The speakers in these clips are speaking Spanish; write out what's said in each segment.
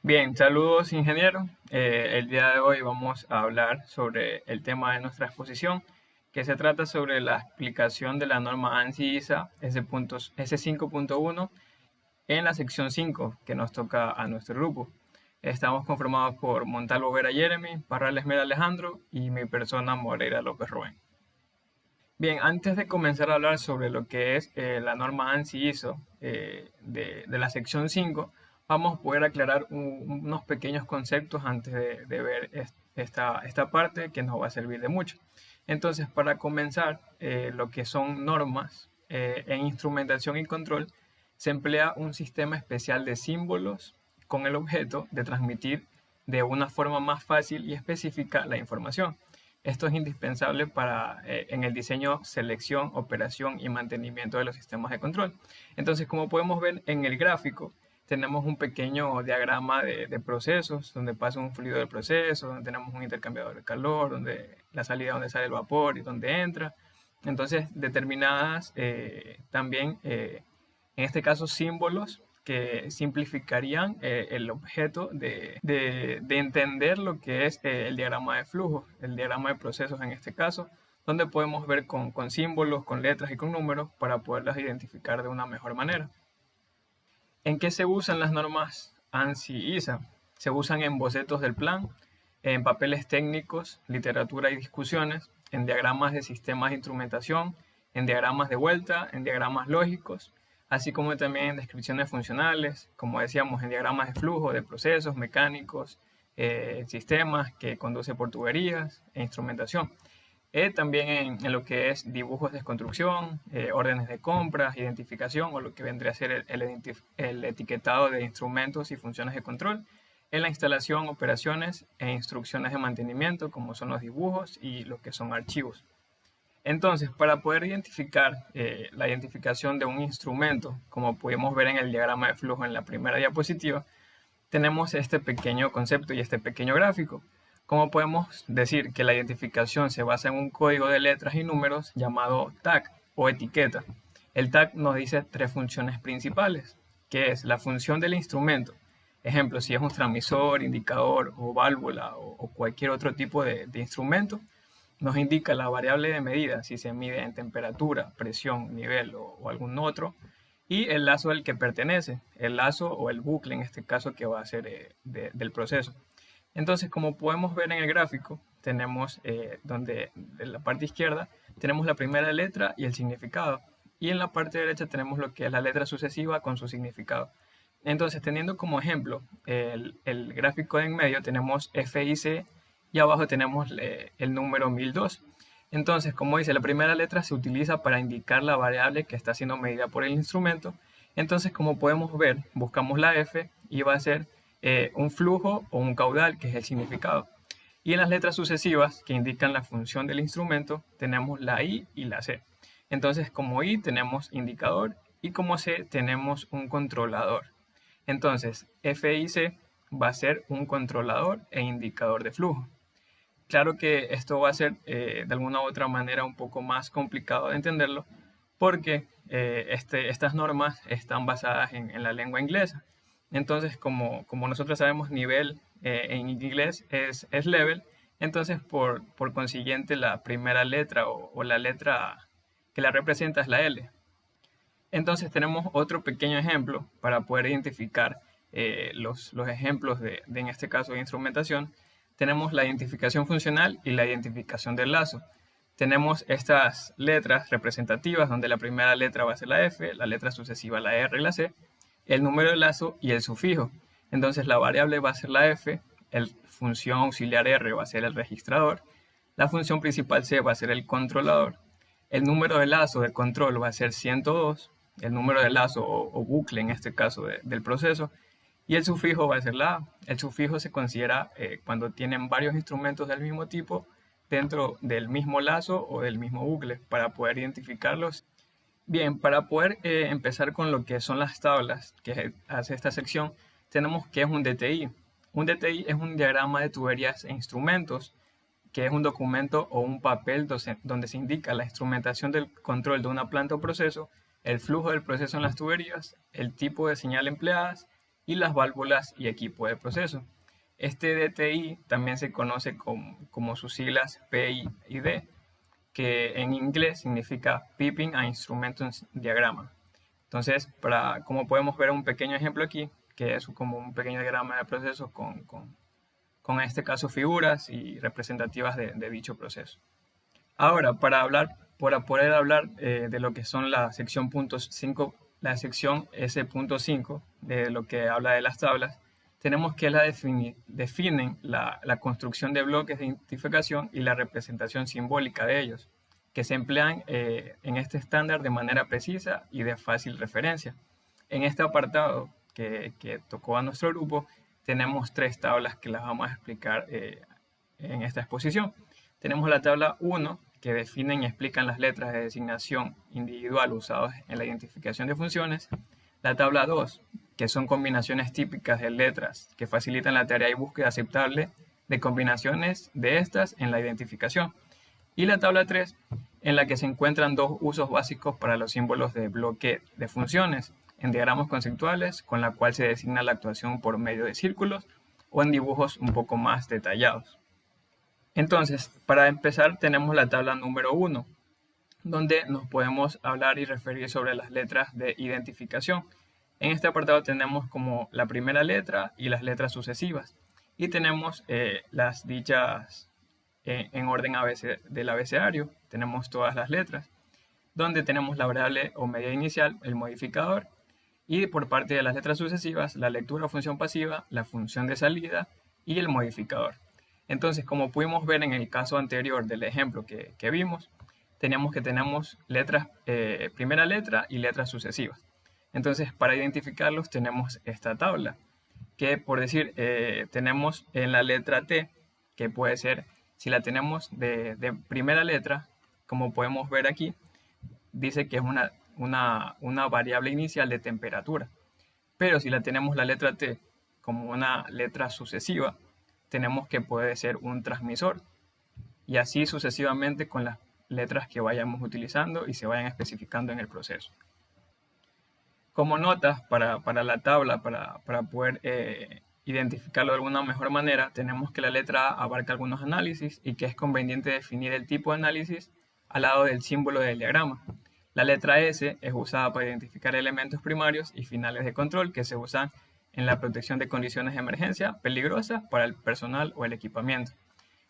Bien, saludos ingeniero. El día de hoy vamos a hablar sobre el tema de nuestra exposición, que se trata sobre la explicación de la norma ANSI-ISA S5.1 en la sección 5 que nos toca a nuestro grupo. Estamos conformados por Montalvo Vera Jeremy, Parral Mera Alejandro y mi persona Moreira López Rubén. Bien, antes de comenzar a hablar sobre lo que es la norma ANSI-ISO de la sección 5, vamos a poder aclarar unos pequeños conceptos antes de ver esta parte que nos va a servir de mucho. Entonces, para comenzar, lo que son normas en instrumentación y control, se emplea un sistema especial de símbolos con el objeto de transmitir de una forma más fácil y específica la información. Esto es indispensable en el diseño, selección, operación y mantenimiento de los sistemas de control. Entonces, como podemos ver en el gráfico, tenemos un pequeño diagrama de procesos, donde pasa un fluido del proceso, donde tenemos un intercambiador de calor, donde la salida donde sale el vapor y donde entra. Entonces, determinadas también, en este caso, símbolos que simplificarían el objeto de entender lo que es el diagrama de flujo, el diagrama de procesos en este caso, donde podemos ver con símbolos, con letras y con números para poderlas identificar de una mejor manera. ¿En qué se usan las normas ANSI-ISA? Se usan en bocetos del plan, en papeles técnicos, literatura y discusiones, en diagramas de sistemas de instrumentación, en diagramas de vuelta, en diagramas lógicos, así como también en descripciones funcionales, como decíamos, en diagramas de flujo, de procesos mecánicos, sistemas que conduce por tuberías e instrumentación. También en lo que es dibujos de construcción, órdenes de compras, identificación o lo que vendría a ser el etiquetado de instrumentos y funciones de control, en la instalación, operaciones e instrucciones de mantenimiento, como son los dibujos y lo que son archivos. Entonces, para poder identificar la identificación de un instrumento, como pudimos ver en el diagrama de flujo en la primera diapositiva, tenemos este pequeño concepto y este pequeño gráfico. ¿Cómo podemos decir que la identificación se basa en un código de letras y números llamado tag o etiqueta? El tag nos dice tres funciones principales, que es la función del instrumento. Ejemplo, si es un transmisor, indicador o válvula o cualquier otro tipo de instrumento, nos indica la variable de medida, si se mide en temperatura, presión, nivel o algún otro, y el lazo al que pertenece, el lazo o el bucle en este caso que va a ser del proceso. Entonces, como podemos ver en el gráfico, tenemos donde en la parte izquierda tenemos la primera letra y el significado, y en la parte derecha tenemos lo que es la letra sucesiva con su significado. Entonces, teniendo como ejemplo el gráfico de en medio, tenemos FIC y abajo tenemos el número 1002. Entonces, como dice, la primera letra se utiliza para indicar la variable que está siendo medida por el instrumento. Entonces, como podemos ver, buscamos la F y va a ser un flujo o un caudal, que es el significado. Y en las letras sucesivas, que indican la función del instrumento, tenemos la I y la C. Entonces, como I tenemos indicador y como C tenemos un controlador. Entonces, FIC va a ser un controlador e indicador de flujo. Claro que esto va a ser de alguna u otra manera un poco más complicado de entenderlo porque estas normas están basadas en la lengua inglesa. Entonces, como nosotros sabemos, nivel en inglés es level, entonces por consiguiente la primera letra o la letra que la representa es la L. Entonces tenemos otro pequeño ejemplo para poder identificar los ejemplos en este caso de instrumentación. Tenemos la identificación funcional y la identificación del lazo. Tenemos estas letras representativas donde la primera letra va a ser la F, la letra sucesiva la R y la C, el número de lazo y el sufijo. Entonces la variable va a ser la F, la función auxiliar R va a ser el registrador, la función principal C va a ser el controlador, el número de lazo de control va a ser 102, el número de lazo o bucle en este caso del proceso, y el sufijo va a ser la A. El sufijo se considera cuando tienen varios instrumentos del mismo tipo dentro del mismo lazo o del mismo bucle para poder identificarlos. Bien, para poder empezar con lo que son las tablas que hace esta sección, tenemos que es un DTI. Un DTI es un diagrama de tuberías e instrumentos, que es un documento o un papel donde se indica la instrumentación del control de una planta o proceso, el flujo del proceso en las tuberías, el tipo de señal empleadas y las válvulas y equipo de proceso. Este DTI también se conoce como sus siglas PI y D, que en inglés significa Piping and Instrumentation Diagram. Entonces, como podemos ver un pequeño ejemplo aquí, que es como un pequeño diagrama de proceso con este caso figuras y representativas de dicho proceso. Ahora, para poder hablar de lo que son la sección puntos 5, la sección S.5, de lo que habla de las tablas, tenemos que definen la construcción de bloques de identificación y la representación simbólica de ellos, que se emplean en este estándar de manera precisa y de fácil referencia. En este apartado que tocó a nuestro grupo, tenemos 3 tablas que las vamos a explicar en esta exposición. Tenemos la tabla 1, que definen y explican las letras de designación individual usadas en la identificación de funciones. La tabla 2, que son combinaciones típicas de letras que facilitan la tarea y búsqueda aceptable de combinaciones de estas en la identificación. Y la tabla 3, en la que se encuentran 2 usos básicos para los símbolos de bloque de funciones, en diagramas conceptuales, con la cual se designa la actuación por medio de círculos, o en dibujos un poco más detallados. Entonces, para empezar, tenemos la tabla número 1, donde nos podemos hablar y referir sobre las letras de identificación. En este apartado tenemos como la primera letra y las letras sucesivas. Y tenemos las dichas en orden del abecedario. Tenemos todas las letras, donde tenemos la variable o medida inicial, el modificador, y por parte de las letras sucesivas, la lectura o función pasiva, la función de salida y el modificador. Entonces, como pudimos ver en el caso anterior del ejemplo que vimos, tenemos letras, primera letra y letras sucesivas. Entonces, para identificarlos tenemos esta tabla, que por decir, tenemos en la letra T, que puede ser, si la tenemos de primera letra, como podemos ver aquí, dice que es una variable inicial de temperatura. Pero si la tenemos la letra T como una letra sucesiva, tenemos que puede ser un transmisor. Y así sucesivamente con las letras que vayamos utilizando y se vayan especificando en el proceso. Como notas para la tabla, para poder identificarlo de alguna mejor manera, tenemos que la letra A abarca algunos análisis y que es conveniente definir el tipo de análisis al lado del símbolo del diagrama. La letra S es usada para identificar elementos primarios y finales de control que se usan en la protección de condiciones de emergencia peligrosas para el personal o el equipamiento.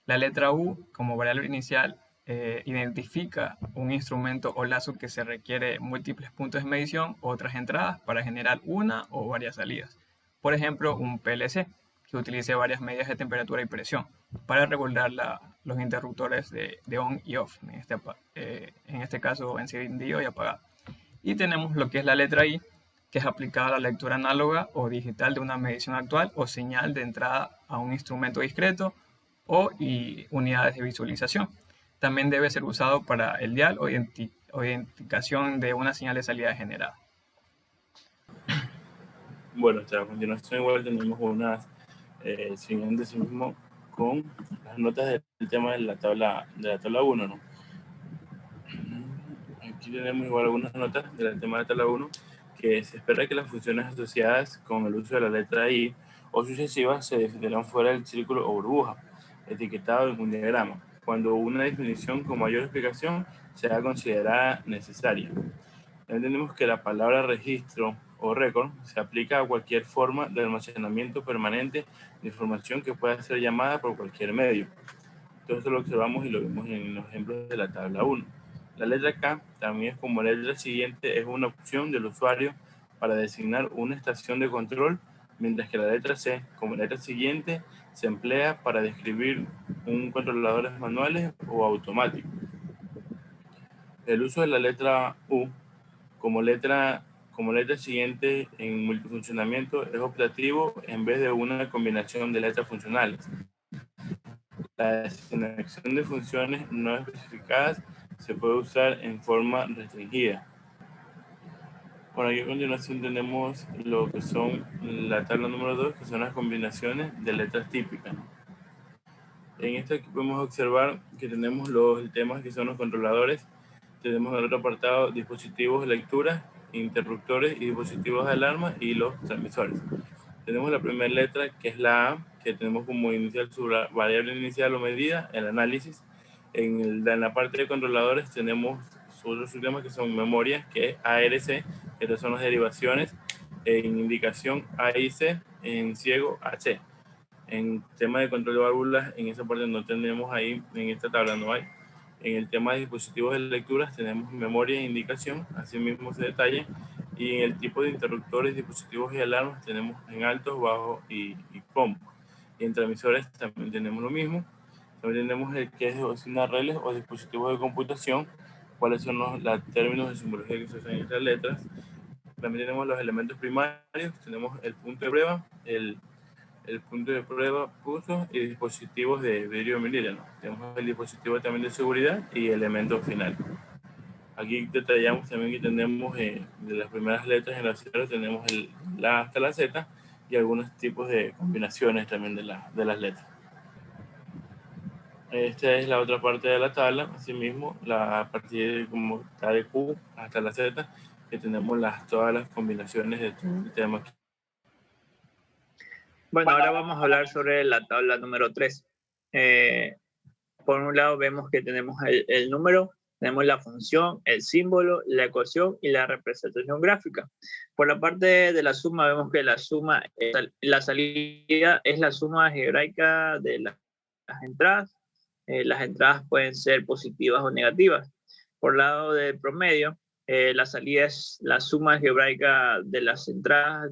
La letra U, como variable inicial, identifica un instrumento o lazo que se requiere múltiples puntos de medición o otras entradas para generar una o varias salidas. Por ejemplo, un PLC, que utilice varias medidas de temperatura y presión para regular los interruptores de on y off, en este caso encendido y apagado. Y tenemos lo que es la letra I, que es aplicada a la lectura análoga o digital de una medición actual o señal de entrada a un instrumento discreto y unidades de visualización. También debe ser usado para el dial o identificación de una señal de salida generada. Bueno, a continuación igual tenemos unas siguientes mismo con las notas del tema de la tabla 1, ¿no? Aquí tenemos igual algunas notas del tema de la tabla 1, que se espera que las funciones asociadas con el uso de la letra I o sucesivas se definirán fuera del círculo o burbuja, etiquetado en un diagrama, cuando una definición con mayor explicación sea considerada necesaria. Entendemos que la palabra registro o récord se aplica a cualquier forma de almacenamiento permanente de información que pueda ser llamada por cualquier medio. Entonces lo observamos y lo vemos en los ejemplos de la tabla 1. La letra K, también como letra siguiente, es una opción del usuario para designar una estación de control, mientras que la letra C, como letra siguiente, se emplea para describir un controlador manuales o automático. El uso de la letra U como letra siguiente en multifuncionamiento es optativo en vez de una combinación de letras funcionales. La designación de funciones no especificadas se puede usar en forma restringida. Bueno, aquí a continuación tenemos lo que son la tabla número 2, que son las combinaciones de letras típicas. En esta podemos observar que tenemos los temas que son los controladores. Tenemos en el otro apartado dispositivos de lectura, interruptores y dispositivos de alarma y los transmisores. Tenemos la primera letra, que es la A, que tenemos como inicial su variable inicial o medida, el análisis. En la parte de controladores tenemos otros sistemas que son memorias, que es ARC, que estas son las derivaciones, en indicación AIC, en ciego AC. En tema de control de válvulas, en esa parte no tenemos ahí, en esta tabla no hay. En el tema de dispositivos de lecturas tenemos memoria e indicación, así mismo se detalla. Y en el tipo de interruptores, dispositivos y alarmas tenemos en altos, bajos y combo. Y en transmisores también tenemos lo mismo. También tenemos el que es de bocinas reles o dispositivos de computación, cuáles son los términos de simbología que se usan en estas letras. También tenemos los elementos primarios, tenemos el punto de prueba, el punto de prueba, pulso y dispositivos de vidrio milímetro. Tenemos el dispositivo también de seguridad y elemento final. Aquí detallamos también que tenemos de las primeras letras en la cero tenemos la A hasta la Z y algunos tipos de combinaciones también de las letras. Esta es la otra parte de la tabla, asimismo, a partir de como está de Q hasta la Z, que tenemos todas las combinaciones de todo el tema. Bueno, ahora vamos a hablar sobre la tabla número 3. Por un lado vemos que tenemos el número, tenemos la función, el símbolo, la ecuación y la representación gráfica. Por la parte de la suma vemos que la suma, la salida es la suma algebraica de las entradas. Las entradas pueden ser positivas o negativas. Por el lado del promedio, la salida es la suma algebraica de las entradas.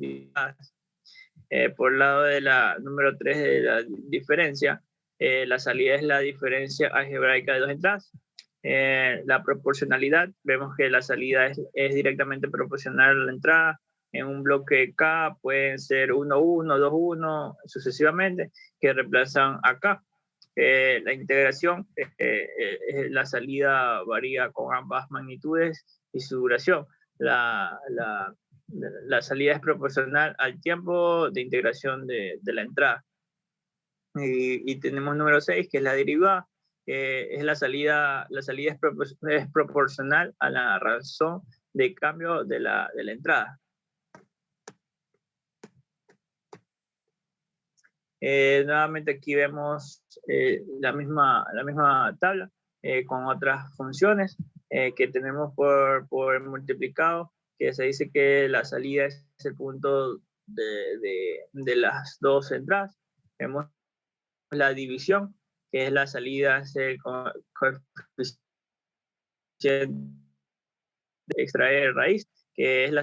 Por el lado de la número 3 de la diferencia, la salida es la diferencia algebraica de dos entradas. La proporcionalidad, vemos que la salida es directamente proporcional a la entrada. En un bloque K pueden ser 1, 1, 2, 1, sucesivamente, que reemplazan a K. La integración, la salida varía con ambas magnitudes y su duración. La salida es proporcional al tiempo de integración de la entrada. Y tenemos número 6, que es la derivada. Es la salida es proporcional a la razón de cambio de la entrada. Nuevamente aquí vemos la misma tabla con otras funciones que tenemos por multiplicado, que se dice que la salida es el punto de las dos entradas. Vemos la división, que es la salida, es el coeficiente de extraer raíz, que es la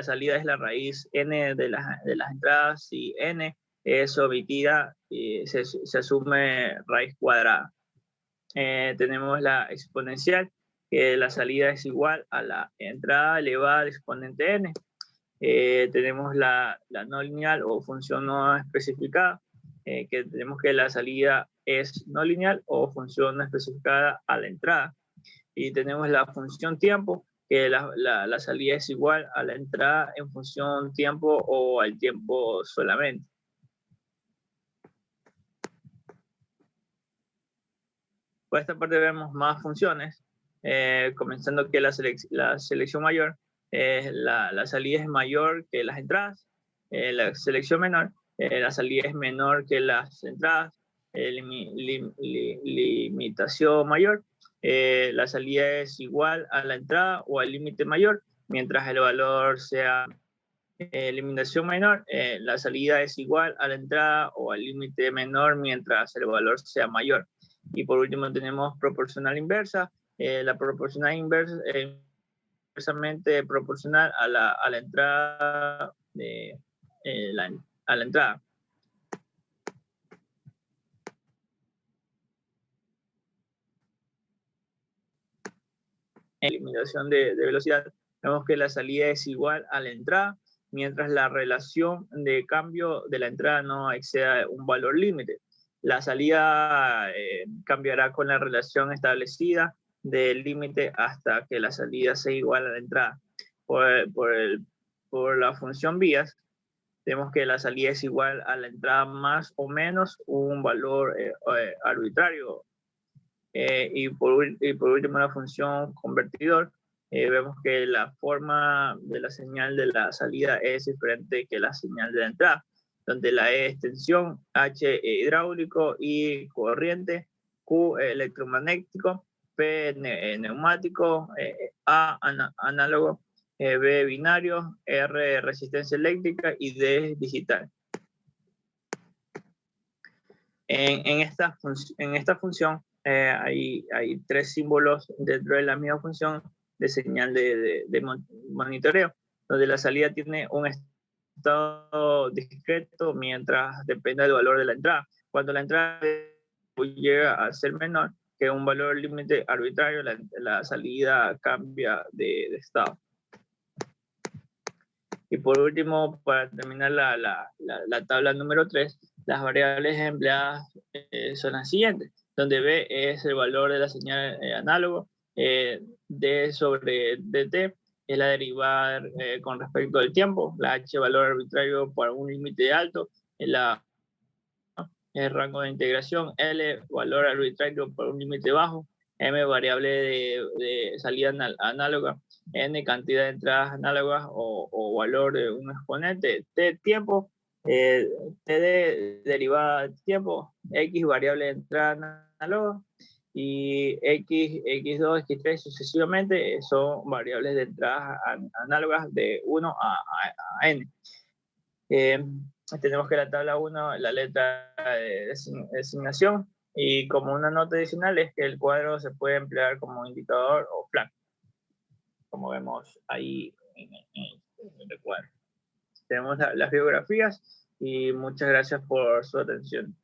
salida es la raíz n de las entradas, y n es omitida y se asume raíz cuadrada. Tenemos la exponencial, que la salida es igual a la entrada elevada al exponente n. Tenemos la no lineal o función no especificada, que tenemos que la salida es no lineal o función no especificada a la entrada. Y tenemos la función tiempo, que la salida es igual a la entrada en función tiempo o al tiempo solamente. Por esta parte vemos más funciones, comenzando que la selección mayor, la salida es mayor que las entradas. La selección menor, la salida es menor que las entradas. Limitación mayor, la salida es igual a la entrada o al límite mayor, mientras el valor sea eliminación menor, la salida es igual a la entrada o al límite menor mientras el valor sea mayor. Y por último tenemos proporcional inversa. La proporcional inversa es inversamente proporcional a la entrada a la entrada. Eliminación de velocidad, vemos que la salida es igual a la entrada, mientras la relación de cambio de la entrada no exceda un valor límite. La salida cambiará con la relación establecida del límite hasta que la salida sea igual a la entrada. Por la función vías, vemos que la salida es igual a la entrada más o menos un valor arbitrario. Y por último, la función convertidor, vemos que la forma de la señal de la salida es diferente que la señal de la entrada. donde la E es tensión, H hidráulico, I corriente, Q electromagnético, P neumático, A análogo, B binario, R resistencia eléctrica y D digital. En esta función hay 3 símbolos dentro de la misma función de señal de monitoreo, donde la salida tiene un estado discreto mientras depende del valor de la entrada. Cuando la entrada llega a ser menor que un valor límite arbitrario, la salida cambia de estado. Y por último, para terminar la tabla número 3, las variables empleadas son las siguientes, donde B es el valor de la señal análogo, D sobre dt es la derivada con respecto al tiempo, la H valor arbitrario para un límite alto, el rango de integración, L valor arbitrario para un límite bajo, M variable de salida análoga, N cantidad de entradas análogas o valor de un exponente, T tiempo, TD derivada de tiempo, X variable de entrada análoga y X, X2, X3 sucesivamente son variables de entradas análogas de 1 a N. Tenemos que la tabla 1, la letra de designación, y como una nota adicional es que el cuadro se puede emplear como indicador o flag, como vemos ahí en el cuadro. Tenemos las biografías y muchas gracias por su atención.